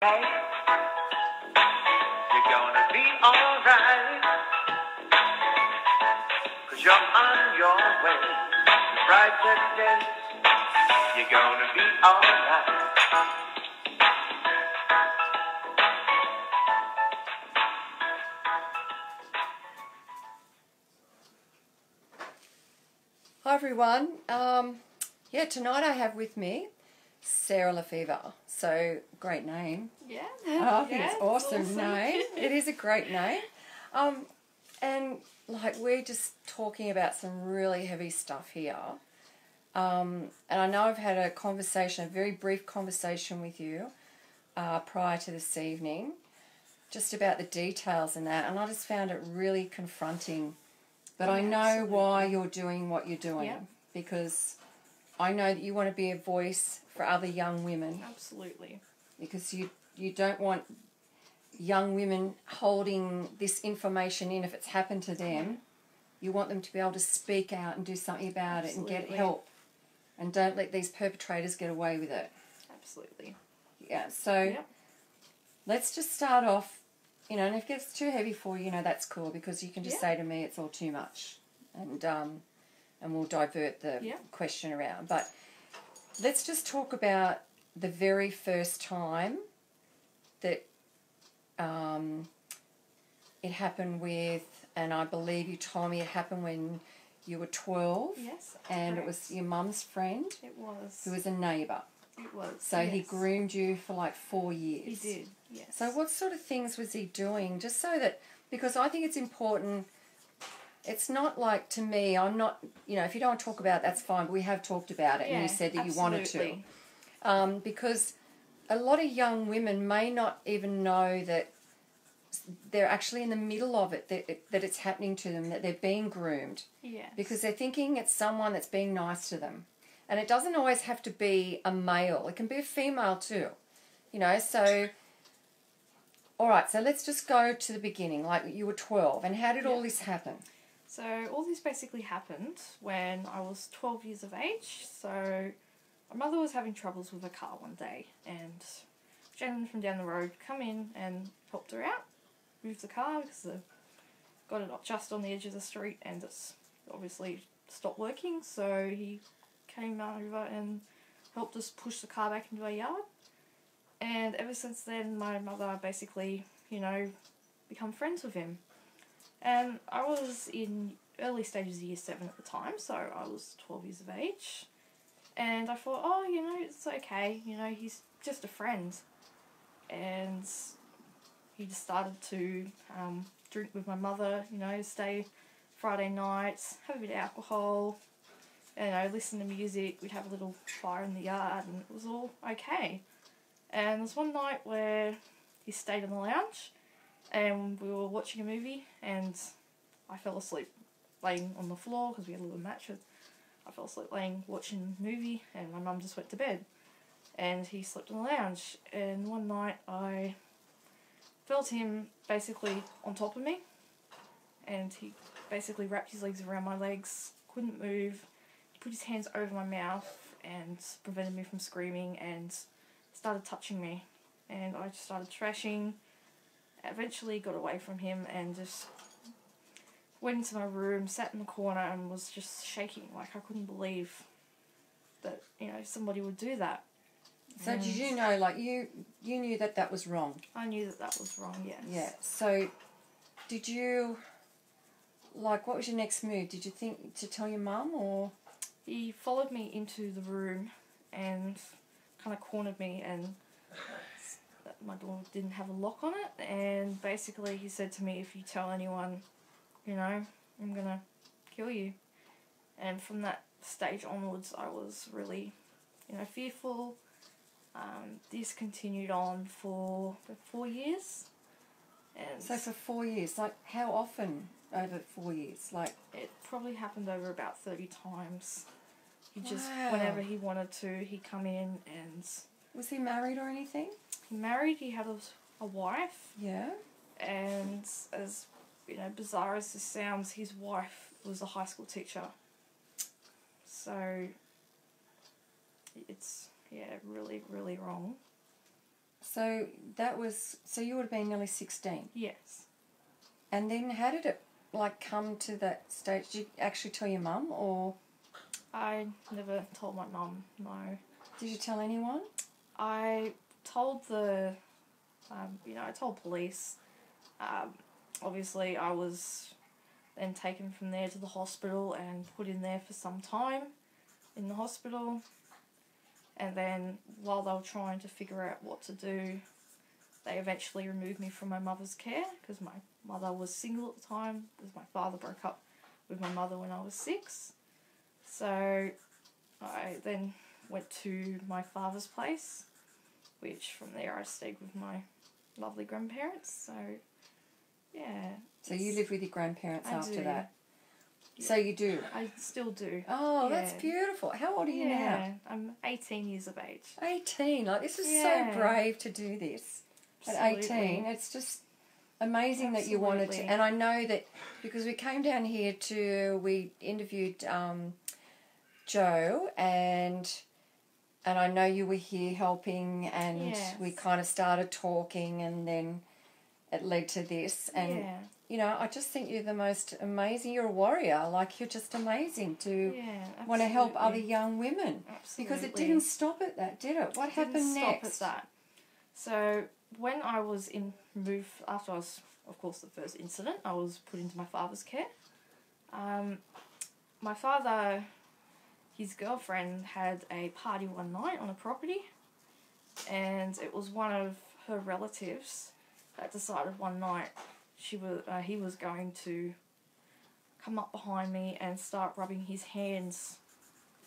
Hey, you're gonna be alright, 'cause you're on your way to brighter days. You're gonna be alright. Hi everyone. Tonight I have with me Sarah Fevre. So great name. Yeah. I think it's awesome name. It is a great name. And like we're just talking about some really heavy stuff here. And I know I've had a very brief conversation with you prior to this evening, just about the details and that. And I just found it really confronting. But I know Absolutely. why you're doing what you're doing, Yeah. because I know that you want to be a voice for other young women. Absolutely. Because you don't want young women holding this information in if it's happened to them. You want them to be able to speak out and do something about it and get help. And don't let these perpetrators get away with it. Absolutely. Yeah, so let's just start off. And if it gets too heavy for you, that's cool, because you can just say to me it's all too much, and we'll divert the question around. But let's just talk about the very first time that it happened with, and I believe you told me it happened when you were 12. Yes. And correct. it was your mum's friend. It was. Who was a neighbour. It was. So he groomed you for like 4 years. He did, yes. So what sort of things was he doing? Just so that, because I think it's important, it's not like, to me, I'm not, if you don't want to talk about it, that's fine, but we have talked about it, and you said that you wanted to. Because a lot of young women may not even know that they're actually in the middle of it, that it's happening to them, that they're being groomed. Yes. Because they're thinking it's someone that's being nice to them. And it doesn't always have to be a male. It can be a female too. So... All right, so let's just go to the beginning. Like, you were 12, and how did all this happen? So all this basically happened when I was 12 years of age. So my mother was having troubles with her car one day, and a gentleman from down the road come in and helped her out, moved the car because got it just on the edge of the street, and it's obviously stopped working. So he came over and helped us push the car back into our yard. And ever since then, my mother basically, become friends with him. And I was in early stages of year 7 at the time, so I was 12 years of age. And I thought, it's okay, he's just a friend. And he just started to drink with my mother, stay Friday nights, have a bit of alcohol, listen to music. We'd have a little fire in the yard, and it was all okay. And there was one night where he stayed in the lounge, and we were watching a movie, and I fell asleep laying on the floor because we had a little mattress. I fell asleep watching a movie, and my mum just went to bed. And he slept in the lounge, and one night I felt him basically on top of me, and he basically wrapped his legs around my legs, couldn't move. He put his hands over my mouth and prevented me from screaming, and started touching me, and I just started trashing. Eventually got away from him and just went into my room, sat in the corner, and was just shaking. Like, I couldn't believe that somebody would do that. So did you know, like, you knew that was wrong? I knew that was wrong, yes. Yeah. So did you, like, what was your next move? Did you think to tell your mum, or? He followed me into the room and kind of cornered me, and my door didn't have a lock on it, and basically he said to me, if you tell anyone, I'm gonna kill you. And from that stage onwards, I was really, fearful. This continued on for 4 years. And so for 4 years, like, how often over 4 years? Like, it probably happened over about 30 times. He just, whenever he wanted to, he'd come in. And was he married or anything? He married, he had a wife. Yeah. And as, bizarre as this sounds, his wife was a high school teacher. So it's, really, really wrong. So so you would have been nearly 16. Yes. And then how did it like come to that stage? Did you actually tell your mum, or I never told my mum, no. did you tell anyone? I told I told police. Obviously, I was then taken from there to the hospital and put in there for some time in the hospital. And then while they were trying to figure out what to do, they eventually removed me from my mother's care because my mother was single at the time because my father broke up with my mother when I was 6. So I then went to my father's place, which from there I stayed with my lovely grandparents. So, yeah. So you lived with your grandparents I after do. that? Yeah. So you do? I still do. Oh, Yeah. that's beautiful. How old are you now? Yeah, I'm 18 years of age. 18. Like, this is Yeah. so brave to do this. At 18, it's just amazing that you wanted to. Absolutely. And I know that because we came down here we interviewed Joe, and I know you were here helping, and Yes. we kind of started talking, and then it led to this. And, Yeah. you know, I just think you're the most amazing. You're a warrior. Like, you're just amazing to Yeah, want to help other absolutely. young women. Absolutely. Because it didn't stop at that, did it? What happened Didn't next? stop at that. So when I was moved after I was, of course, the first incident, I was put into my father's care. My father, his girlfriend had a party one night on a property, and it was one of her relatives that decided one night he was going to come up behind me and start rubbing his hands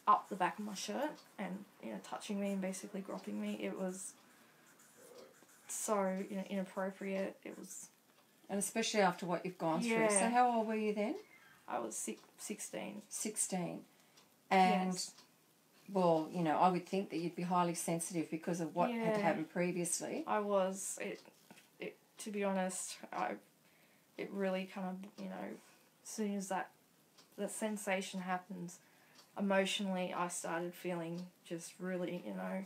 up the back of my shirt and, you know, touching me and basically groping me. It was so, you know, inappropriate. It was... And especially after what you've gone through. Yeah. So how old were you then? I was 16. 16. And, Yes. well, you know, I would think that you'd be highly sensitive because of what had Yeah. happened previously. I was. To be honest, it really kind of, you know, as soon as that sensation happened, emotionally I started feeling just really, you know,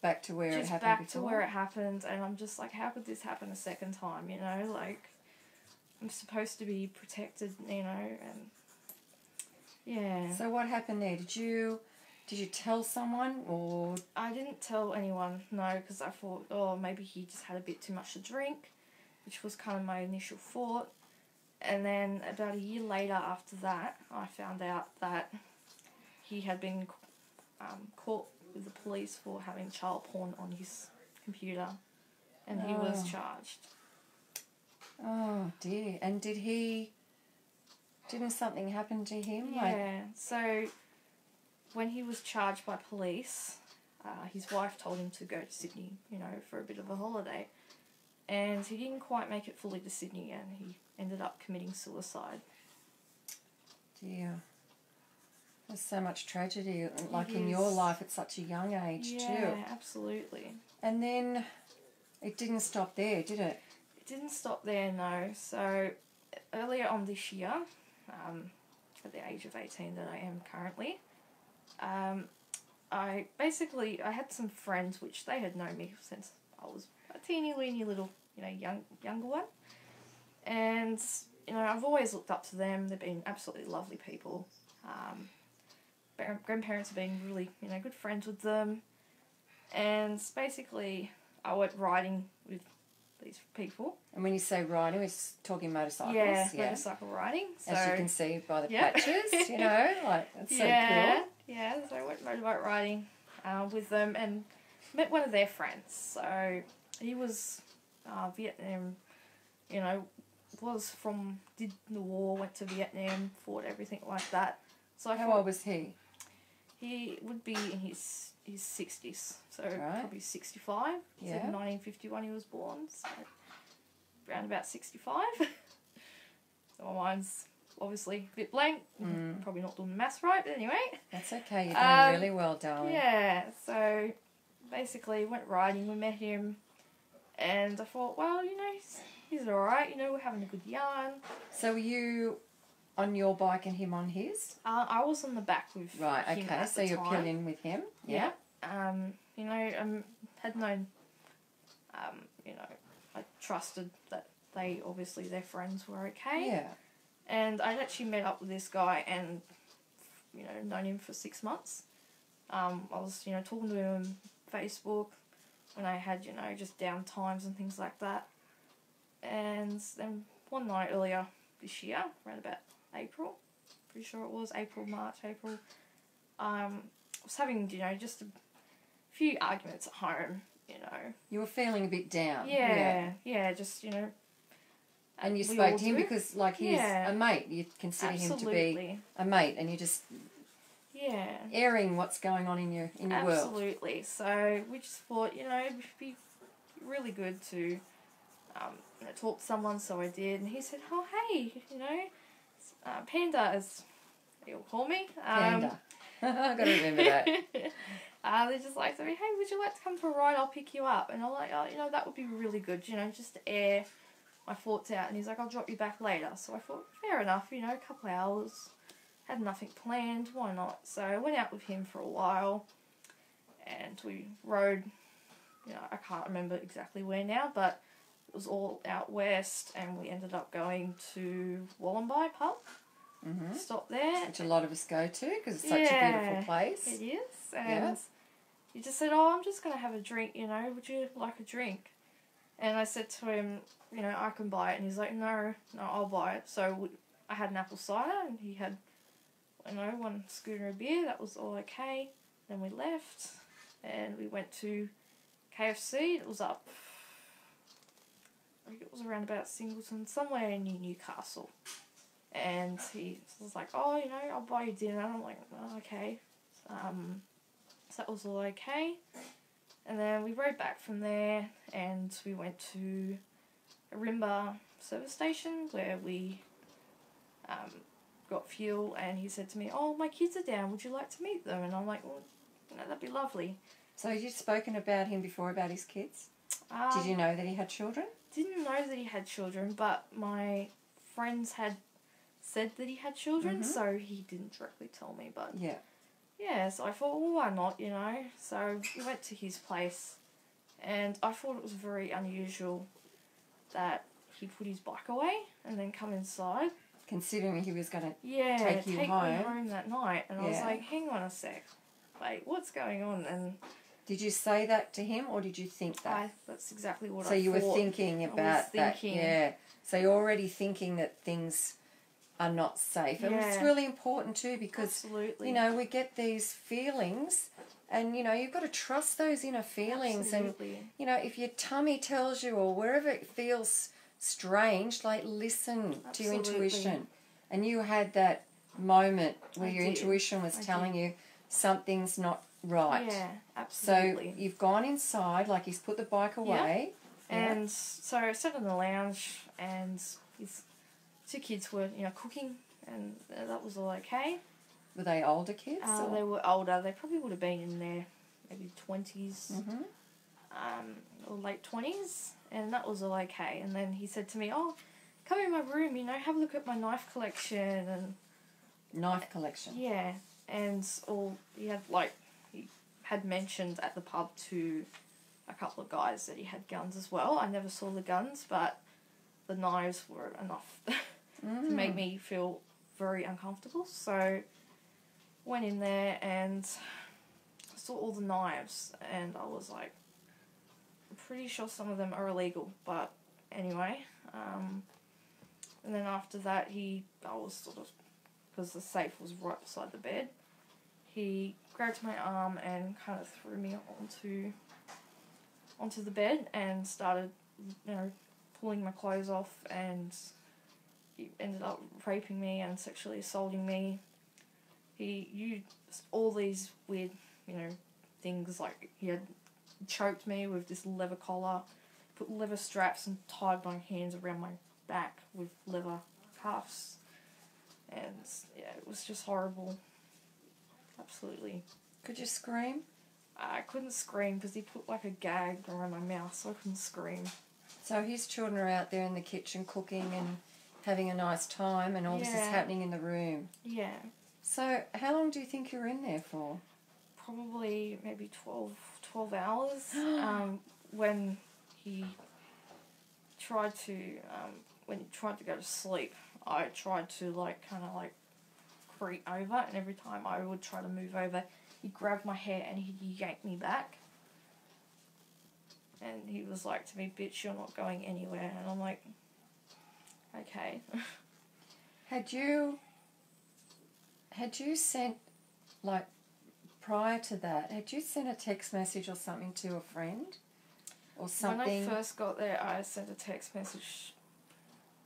Back to where it just happened back before. to where it happened, and I'm just like, how could this happen a second time, you know, like, I'm supposed to be protected, you know, and, yeah. So what happened there? Did you tell someone, or... I didn't tell anyone, no, because I thought, oh, maybe he just had a bit too much to drink, which was kind of my initial thought. And then about a year later after that, I found out that he had been caught with the police for having child porn on his computer, and he was Oh. charged. Oh, dear. And didn't something happen to him? Yeah, so when he was charged by police, his wife told him to go to Sydney, you know, for a bit of a holiday. And he didn't quite make it fully to Sydney, and he ended up committing suicide. Dear. There's so much tragedy, like in is. your life at such a young age too. Yeah, absolutely. And then it didn't stop there, did it? It didn't stop there, no. So earlier on this year, at the age of 18 that I am currently, I had some friends which they had known me since I was a teeny weeny little, you know, younger one. And, you know, I've always looked up to them. They've been absolutely lovely people. Grandparents have been really, you know, good friends with them. And basically, I went riding with these people. And when you say riding, we're talking motorcycles. Yeah, motorcycle riding. So, as you can see by the Yeah. patches, you know, like, that's so yeah, cool. yeah. So I went motorbike riding with them and met one of their friends. So he was Vietnam, you know, did the war, went to Vietnam, fought, everything like that. So How old was he? He would be in his 60s, so Right. probably 65. Yeah. So 1951 he was born, so around about 65. So my mind's obviously a bit blank. Probably not doing the maths right, but anyway. That's okay, you're doing really well, Oh, darling. Yeah, so basically went riding, we met him, and I thought, well, you know, he's alright, you know, we're having a good yarn. So were you on your bike and him on his? I was on the back with Right, him okay, at so the you're time. peeling with him? Yeah. You know, had known You know, I trusted that their friends were okay. Yeah. And I'd actually met up with this guy and, you know, known him for 6 months. I was, you know, talking to him on Facebook when I had, you know, just down times and things like that. And then one night earlier this year, around about April, pretty sure it was March, April, I was having, you know, just a few arguments at home, you know. You were feeling a bit down. Yeah, just, you know. And you we spoke all to him do. because, like, he's a mate. You consider him to be a mate, and you just airing what's going on in your world. Absolutely. So we just thought, you know, it would be really good to, you know, talk to someone. So I did, and he said, "Oh, hey, you know, Panda," as he'll call me. Panda. I've got to remember that. They just like to me, "Hey, would you like to come for a ride? I'll pick you up." And I'm like, "Oh, you know, that would be really good, you know, just to air my thoughts out." And he's like, "I'll drop you back later." So I thought, fair enough, you know, a couple of hours, had nothing planned, why not? So I went out with him for a while, and we rode, you know, I can't remember exactly where now, but it was all out west, and we ended up going to Wollombi pub. Mm-hmm. Stop there. Which a lot of us go to because it's such a beautiful place. It is. And he just said, "Oh, I'm just going to have a drink, you know, would you like a drink?" And I said to him, "You know, I can buy it." And he's like, no, I'll buy it. So I had an apple cider, and he had, you know, one schooner of beer. That was all okay. Then we left, and we went to KFC. It was up, I think it was around about Singleton, somewhere near Newcastle. And he was like, "Oh, you know, I'll buy you dinner." And I'm like, "Oh, okay." So that was all okay. And then we rode back from there, and we went to a Rimba service station where we got fuel, and he said to me, "Oh, my kids are down, would you like to meet them?" And I'm like, "Well, you know, that'd be lovely." So you'd spoken about him before, about his kids? Did you know that he had children? Didn't know that he had children, but my friends had said that he had children, so he didn't directly tell me, but yeah, so I thought, well, why not, you know? So we went to his place, and I thought it was very unusual that he put his bike away and then come inside. Considering he was going to take you me home. home that night. And I was like, hang on a sec. Wait, what's going on? And did you say that to him, or did you think that? That's exactly what I thought. So you were thinking about that. Yeah. So you're already thinking that things are not safe. And it's really important too, because, you know, we get these feelings, and, you know, you've got to trust those inner feelings. And, you know, if your tummy tells you, or wherever it feels strange, like, listen to your intuition. And you had that moment where your intuition was telling you something's not right. Yeah, absolutely. So you've gone inside, like, he's put the bike away. And so I sat in the lounge, and his 2 kids were, you know, cooking, and that was all okay. Were they older kids? They were older. They probably would have been in their maybe 20s, or late 20s, and that was all okay. And then he said to me, "Oh, come in my room, you know, have a look at my knife collection." And knife collection? Yeah, and he had mentioned at the pub to a couple of guys that he had guns as well. I never saw the guns, but the knives were enough to make me feel very uncomfortable. So went in there and saw all the knives, and I was like, I'm pretty sure some of them are illegal, but anyway. And then after that, I was sort of, because the safe was right beside the bed, he grabbed my arm and kind of threw me onto the bed and started, you know, pulling my clothes off, and he ended up raping me and sexually assaulting me. He used all these weird, you know, things, like he had choked me with this leather collar, put leather straps and tied my hands around my back with leather cuffs, and yeah, it was just horrible. Absolutely. Could you scream? I couldn't scream because he put like a gag around my mouth, so I couldn't scream. So his children are out there in the kitchen cooking and having a nice time, and all this is happening in the room. Yeah. So how long do you think you were in there for? Probably maybe 12 hours. When he tried to, when he tried to go to sleep, I tried to, like, kind of, like, creep over, and every time I would try to move over, he grabbed my hair and he yanked me back. And he was like to me, "Bitch, you're not going anywhere." And I'm like, okay. Had you sent, like, prior to that, had you sent a text message or something to a friend? Or something? When I first got there, I sent a text message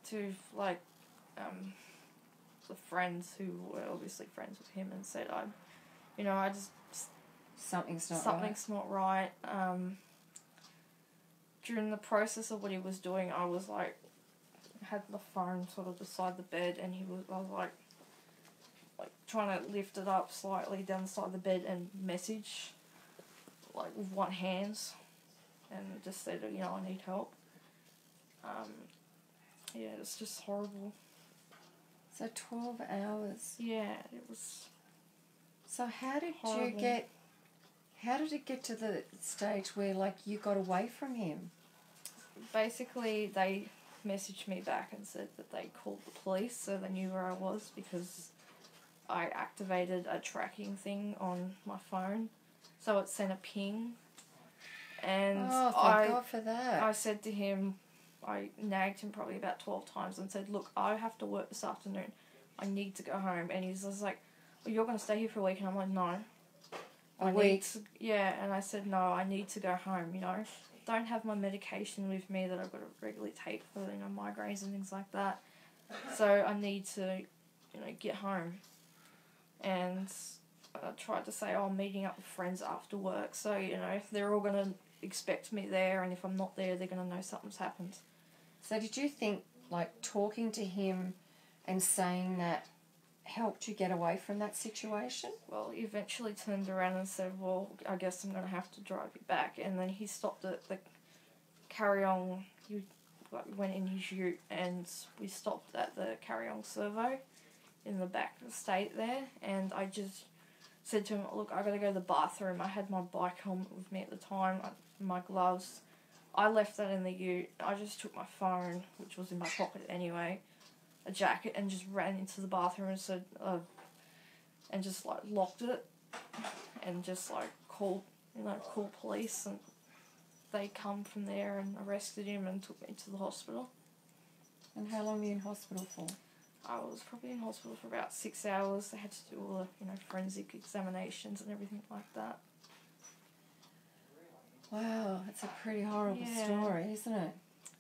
to, like, the friends who were obviously friends with him, and said, I just... Something's not right. During the process of what he was doing, I was, like, had the phone sort of beside the bed, and I was like trying to lift it up slightly down the side of the bed and message, like, with one hand, and just said, I need help. Yeah, it's just horrible. So 12 hours. Yeah, it was. So how did horrible. How did it get to the stage where, like, you got away from him? Basically, they messaged me back and said that they called the police, so they knew where I was, because I activated a tracking thing on my phone, so it sent a ping. And thank God for that. I said to him, I nagged him probably about 12 times and said, "Look, I have to work this afternoon. I need to go home." And he's just like, "Well, you're going to stay here for a week?" And I'm like, "No." A week? Yeah, and I said, "No, I need to go home, Don't have my medication with me that I've got to regularly take for, migraines and things like that. So I need to, get home." And I tried to say, I'm meeting up with friends after work, so, they're all going to expect me there, and if I'm not there, they're going to know something's happened. So did you think, like, talking to him and saying that helped you get away from that situation? Well, he eventually turned around and said, "Well, I guess I'm going to have to drive you back." And then he stopped at the carry-on. He went in his ute, and we stopped at the carry-on servo in the back estate there. And I just said to him, "Look, I got to go to the bathroom." I had my bike helmet with me at the time, my gloves. I left that in the ute. I just took my phone, which was in my pocket anyway, a jacket, and just ran into the bathroom and said, and just, like, locked it, and just, like, called police, and they come from there and arrested him and took me to the hospital. And how long were you in hospital for? I was probably in hospital for about 6 hours. They had to do all the, forensic examinations and everything like that. Wow, it's a pretty horrible story, isn't it?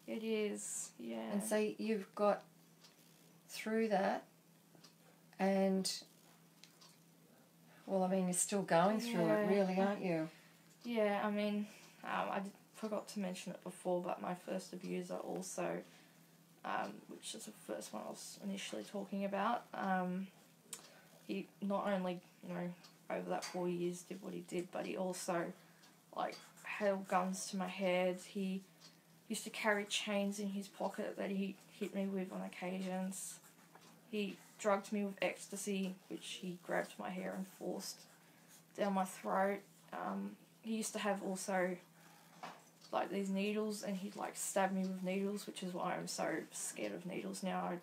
It is, yeah. And so you've got through that, and, well, I mean, you're still going through it, really, aren't you? Yeah, I mean, forgot to mention it before, but my first abuser also, which is the first one I was initially talking about, he not only, over that 4 years did what he did, but he also, like, held guns to my head. He used to carry chains in his pocket that he hit me with on occasions. He drugged me with ecstasy, which he grabbed my hair and forced down my throat. He used to have also, like, these needles, and he'd, like, stab me with needles, which is why I'm so scared of needles now.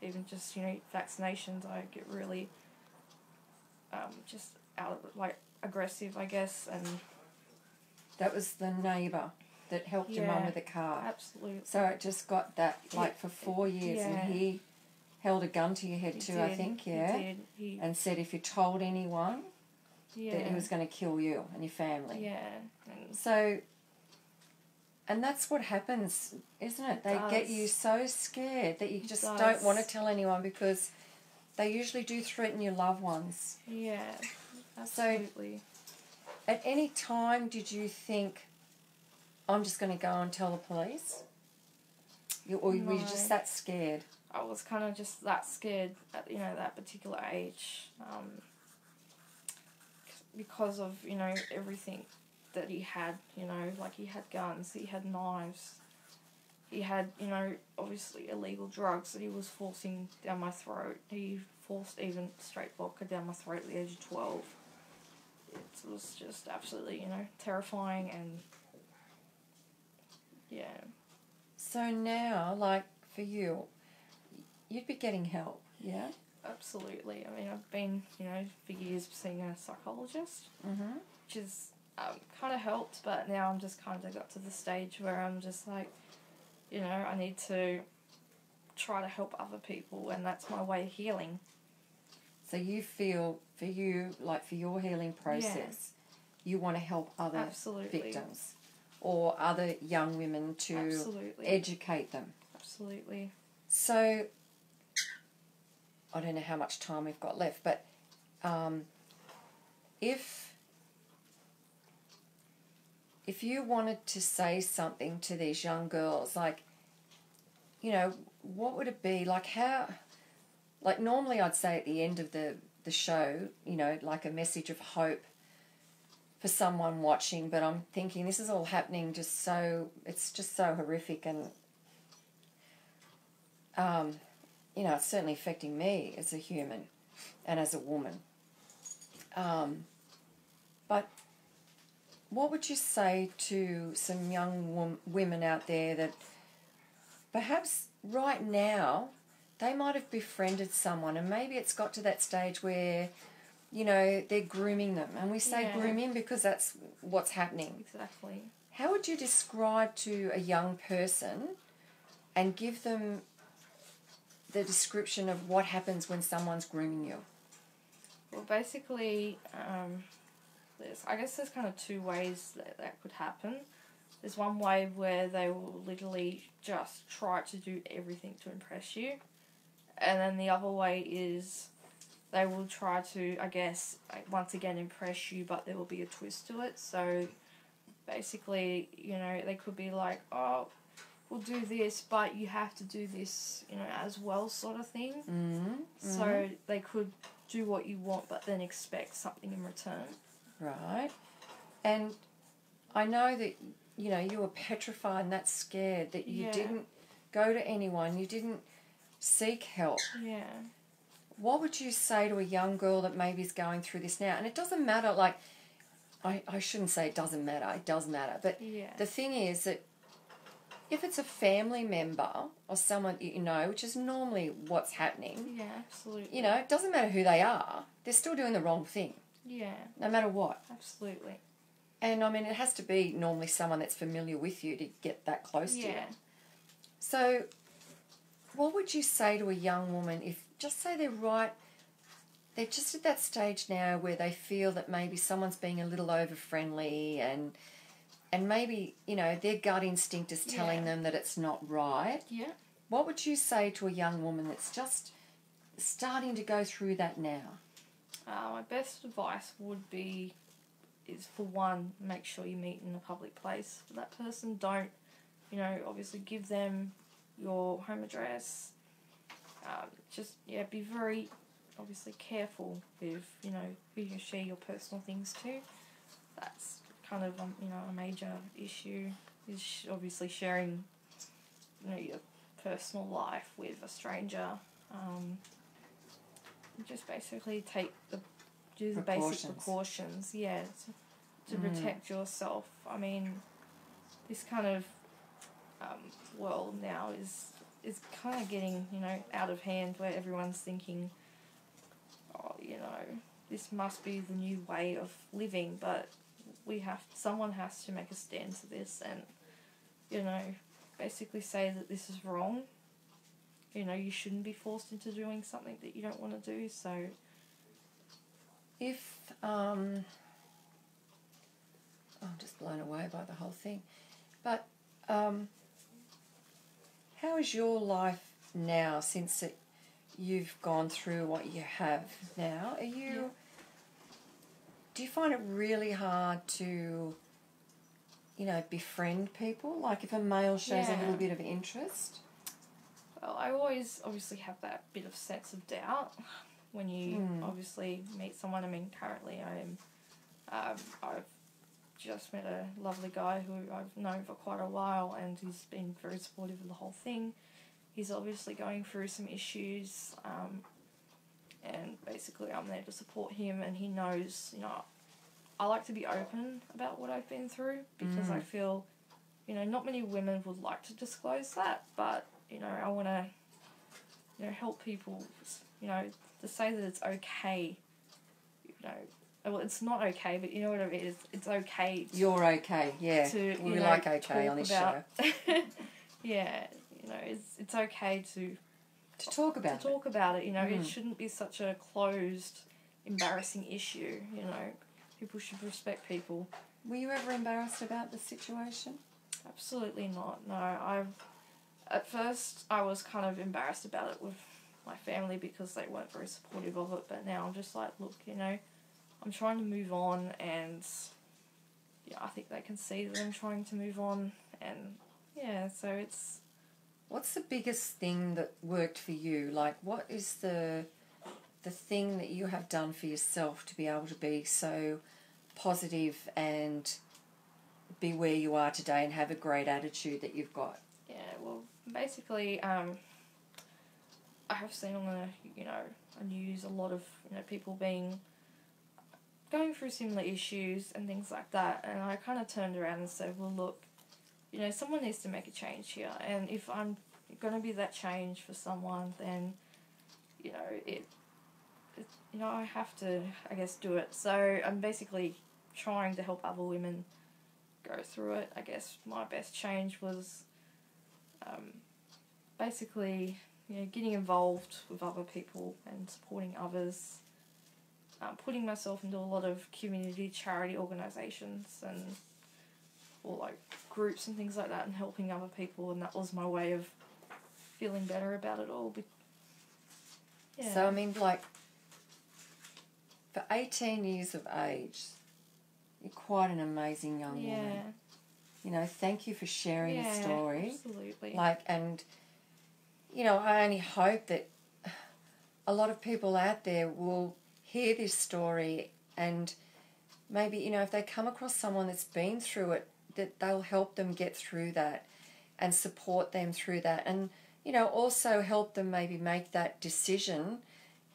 Even just, vaccinations, I get really just out of it, like, aggressive, I guess. And that was the neighbour that helped your mum with the car. Absolutely. So it just got that, like, for 4 years, and he held a gun to your head too, I think, yeah? He did. And said if you told anyone that he was going to kill you and your family. Yeah. So, and that's what happens, isn't it? They get you so scared that you just don't want to tell anyone, because they usually do threaten your loved ones. Yeah, absolutely. So, at any time did you think, I'm just going to go and tell the police? Or were you just that scared? I was kind of just that scared at, that particular age. Because of, everything that he had, like, he had guns, he had knives, he had, obviously illegal drugs that he was forcing down my throat. He forced even straight vodka down my throat at the age of 12. It was just absolutely, terrifying, and So now, like, for you, you'd be getting help, yeah? Absolutely. I mean, I've been, for years seeing a psychologist, which is kind of helped, but now I'm just kind of got to the stage where I'm just like, I need to try to help other people, and that's my way of healing. So you feel, for you, like for your healing process, you want to help other Absolutely. victims or other young women to Absolutely. educate them. Absolutely. So, I don't know how much time we've got left, but if you wanted to say something to these young girls, like, what would it be? Like how, like normally I'd say at the end of the show, like a message of hope for someone watching, but I'm thinking this is all happening it's just so horrific, and it's certainly affecting me as a human and as a woman. But what would you say to some young women out there that perhaps right now they might have befriended someone, and maybe it's got to that stage where, they're grooming them, and we say grooming because that's what's happening. Exactly. How would you describe to a young person and give them the description of what happens when someone's grooming you? Well, basically, there's kind of two ways that could happen. There's one way where they will literally just try to do everything to impress you. And then the other way is they will try to, once again impress you, but there will be a twist to it. So basically, they could be like, oh, we'll do this, but you have to do this, as well, sort of thing. Mm-hmm. So they could do what you want, but then expect something in return. Right. And I know that, you were petrified and that scared that you didn't go to anyone, you didn't seek help. Yeah. What would you say to a young girl that maybe is going through this now? And it doesn't matter, like, I shouldn't say it doesn't matter, it does matter. But the thing is that if it's a family member or someone which is normally what's happening. Yeah, absolutely. It doesn't matter who they are, they're still doing the wrong thing. Yeah. No matter what. Absolutely. And, I mean, it has to be normally someone that's familiar with you to get that close to you. So, what would you say to a young woman if, just say they're just at that stage now where they feel that maybe someone's being a little over-friendly and maybe, their gut instinct is telling them that it's not right. Yeah. What would you say to a young woman that's just starting to go through that now? My best advice is for one, make sure you meet in a public place. For that person, don't, obviously give them your home address. Be very, obviously, careful with, who you share your personal things to. That's kind of, a major issue, is obviously sharing, your personal life with a stranger. Just basically do the basic precautions, to protect yourself. I mean, this kind of world now is kind of getting, out of hand, where everyone's thinking, oh, this must be the new way of living, but someone has to make a stand to this and, basically say that this is wrong. You shouldn't be forced into doing something that you don't want to do, so... If, I'm just blown away by the whole thing, but how is your life now since you've gone through what you have now? Do you find it really hard to, befriend people? Like if a male shows a little bit of interest? Well, I always obviously have that bit of sense of doubt when you obviously meet someone. I mean, currently I've just met a lovely guy who I've known for quite a while, and he's been very supportive of the whole thing. He's obviously going through some issues, and basically I'm there to support him, and he knows, I like to be open about what I've been through, because I feel, you know, not many women would like to disclose that, but, you know, I want to, you know, help people, you know, to say that it's okay, you know, well, it's not okay, but you know what it is, it's okay. You're okay, yeah. We like okay on this show. Yeah, you know, it's okay to talk about it. To talk about it, you know, it shouldn't be such a closed, embarrassing issue, you know. People should respect people. Were you ever embarrassed about the situation? Absolutely not, no. At first, I was kind of embarrassed about it with my family because they weren't very supportive of it, but now I'm just like, look, you know, I'm trying to move on, and yeah, I think they can see that I'm trying to move on, and yeah, so it's... What's the biggest thing that worked for you? Like, what is the thing that you have done for yourself to be able to be so positive and be where you are today and have a great attitude that you've got? Yeah, well, basically, I have seen on the, you know, news a lot of, you know, people going through similar issues and things like that, and I kind of turned around and said, well, look, you know, someone needs to make a change here, and if I'm going to be that change for someone, then, you know, you know, I have to, I guess, do it. So I'm basically trying to help other women go through it. I guess my best change was basically, you know, getting involved with other people and supporting others, putting myself into a lot of community charity organisations and or like groups and things like that, and helping other people, and that was my way of feeling better about it all. Yeah. So I mean, like, for 18 years of age, you're quite an amazing young woman. You know, thank you for sharing the story. Absolutely. Like, and, you know, I only hope that a lot of people out there will hear this story, and maybe, you know, if they come across someone that's been through it, that they'll help them get through that and support them through that, and, you know, also help them maybe make that decision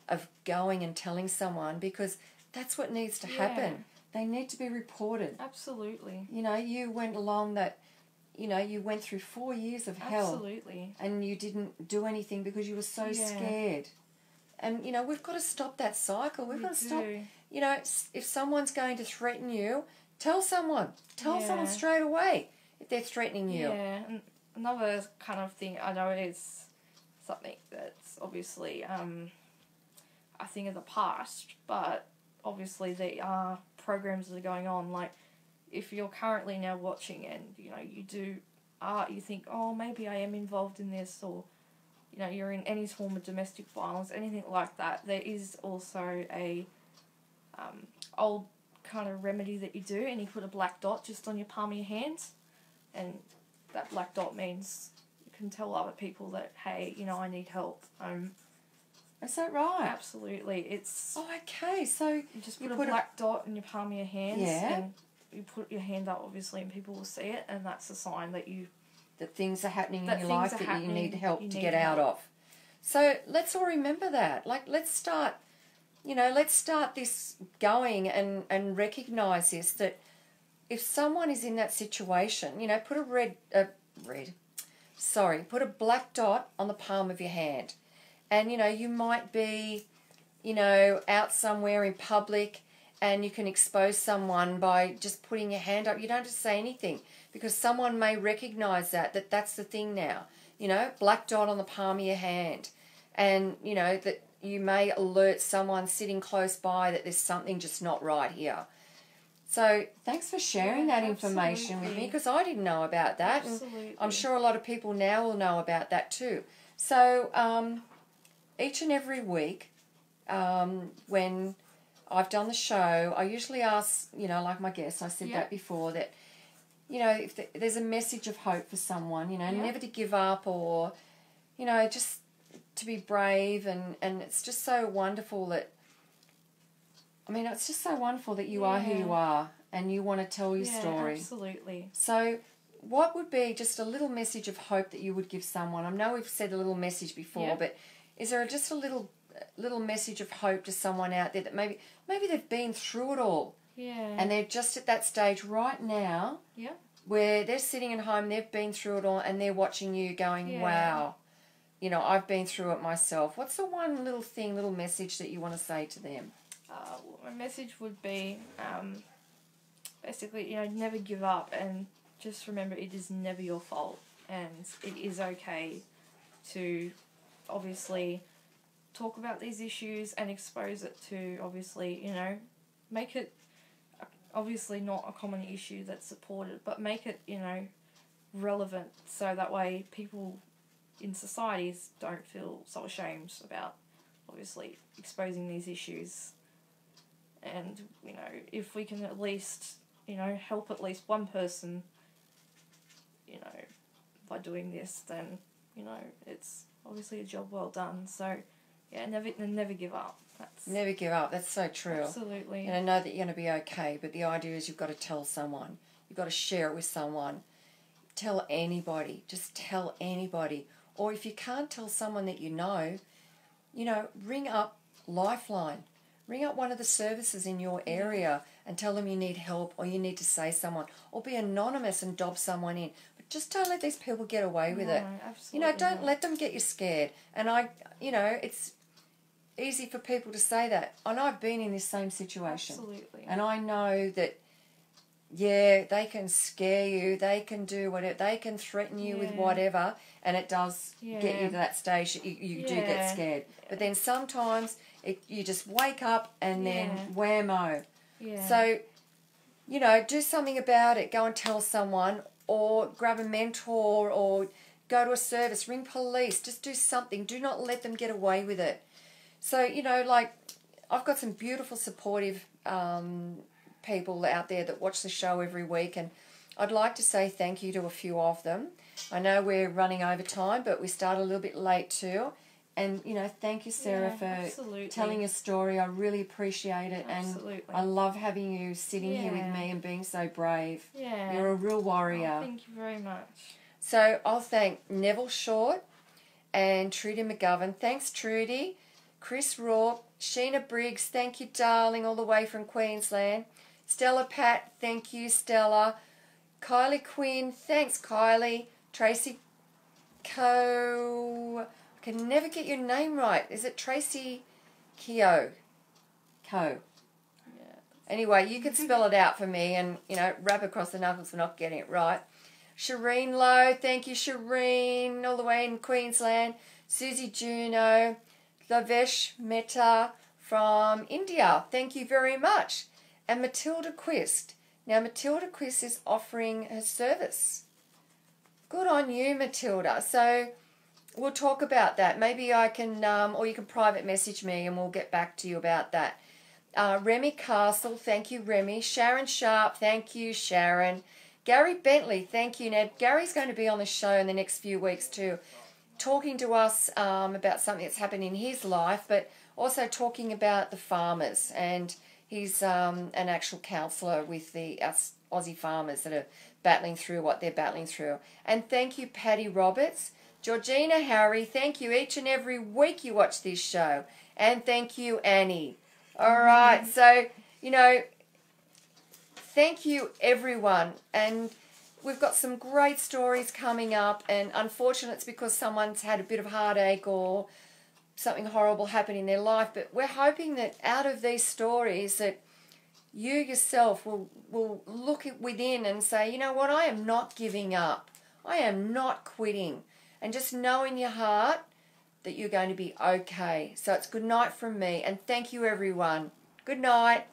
of going and telling someone, because that's what needs to happen. They need to be reported. Absolutely. You know, you went along that, you know, you went through 4 years of hell. Absolutely. And you didn't do anything because you were so scared. And, you know, we've got to stop that cycle. We've got to stop, you know, if someone's going to threaten you, tell someone. Tell someone straight away if they're threatening you. Yeah, and another kind of thing I know is something that's obviously a thing of the past, but obviously there are programs that are going on. Like, if you're currently now watching and, you know, you think, oh, maybe I am involved in this, or, you know, you're in any form of domestic violence, anything like that, there is also a old kind of remedy that you do, and you put a black dot just on your palm of your hands, and that black dot means you can tell other people that, hey, you know, I need help. Is that right? Absolutely. It's... Oh, okay. So you just put a black dot in your palm of your hands, and you put your hand up, obviously, and people will see it, and that's a sign that that things are happening in your life that you need help to get help out of. So let's all remember that. Like, let's start this going and recognise this, that if someone is in that situation, you know, put a black dot on the palm of your hand. And, you know, you might be, you know, out somewhere in public, and you can expose someone by just putting your hand up. You don't have to say anything, because someone may recognise that's the thing now. You know, black dot on the palm of your hand. And, you know, that you may alert someone sitting close by that there's something just not right here. So thanks for sharing that information with me, because I didn't know about that. Absolutely. And I'm sure a lot of people now will know about that too. So each and every week, when I've done the show, I usually ask, you know, like my guests, I said that before, that, you know, if there's a message of hope for someone, you know, never to give up, or, you know, just to be brave, and it's just so wonderful that, I mean, it's just so wonderful that you are who you are, and you want to tell your story. Absolutely. So what would be just a little message of hope that you would give someone? I know we've said a little message before, but is there just a little message of hope to someone out there that maybe they've been through it all, and they're just at that stage right now, where they're sitting at home, they've been through it all, and they're watching you going, Yeah. wow, you know, I've been through it myself. What's the one little message that you want to say to them? Well, my message would be, basically, you know, never give up, and just remember it is never your fault, and it is okay to obviously talk about these issues and expose it to, obviously, you know, make it obviously not a common issue that's supported, but make it, you know, relevant, so that way people in societies don't feel so ashamed about obviously exposing these issues. And, you know, if we can at least, you know, help at least one person, you know, by doing this, then, you know, it's obviously a job well done. So, yeah, never give up. Never give up. That's so true. Absolutely. And I know that you're going to be okay, but the idea is you've got to tell someone. You've got to share it with someone. Tell anybody. Just tell anybody. Or if you can't tell someone that you know, ring up Lifeline. Ring up one of the services in your area and tell them you need help, or you need to say someone, or be anonymous and dob someone in. But just don't let these people get away with it. Absolutely Don't let them get you scared. And it's easy for people to say that. And I've been in this same situation. Absolutely. And I know that, yeah, they can scare you, they can do whatever, they can threaten you with whatever, and it does get you to that stage that you do get scared. But then sometimes you just wake up and then whammo. Yeah. So, do something about it. Go and tell someone, or grab a mentor, or go to a service, ring police, just do something. Do not let them get away with it. So, I've got some beautiful, supportive people out there that watch the show every week, and I'd like to say thank you to a few of them. I know we're running over time, but we started a little bit late too. And, thank you, Sarah, for telling your story. I really appreciate it. Absolutely. And I love having you sitting here with me and being so brave. Yeah. You're a real warrior. Oh, thank you very much. So I'll thank Neville Short and Trudy McGovern. Thanks, Trudy. Chris Rourke, Sheena Briggs, thank you, darling, all the way from Queensland. Stella Pat, thank you, Stella. Kylie Quinn, thanks, Kylie. Tracy I can never get your name right. Is it Tracy Keogh? Yeah. Anyway, you can spell it out for me and, rap across the knuckles for not getting it right. Shireen Lowe, thank you, Shireen, all the way in Queensland. Susie Juno, Lavesh Mehta from India, thank you very much. And Matilda Quist. Now, Matilda Quist is offering her service. Good on you, Matilda. So we'll talk about that. Maybe I can, or you can private message me and we'll get back to you about that. Remy Castle, thank you, Remy. Sharon Sharp, thank you, Sharon. Gary Bentley, thank you, Ned. Gary's going to be on the show in the next few weeks too, talking to us about something that's happened in his life, but also talking about the farmers. And he's an actual counsellor with the Aussie farmers that are battling through what they're battling through. And thank you, Patty Roberts. Georgina Harry, thank you. Each and every week you watch this show. And thank you, Annie. All right, so, thank you, everyone. And we've got some great stories coming up. And unfortunately, it's because someone's had a bit of heartache or something horrible happened in their life. But we're hoping that out of these stories that you yourself will look within and say, you know what, I am not giving up. I am not quitting. And just know in your heart that you're going to be okay. So it's good night from me. And thank you, everyone. Good night.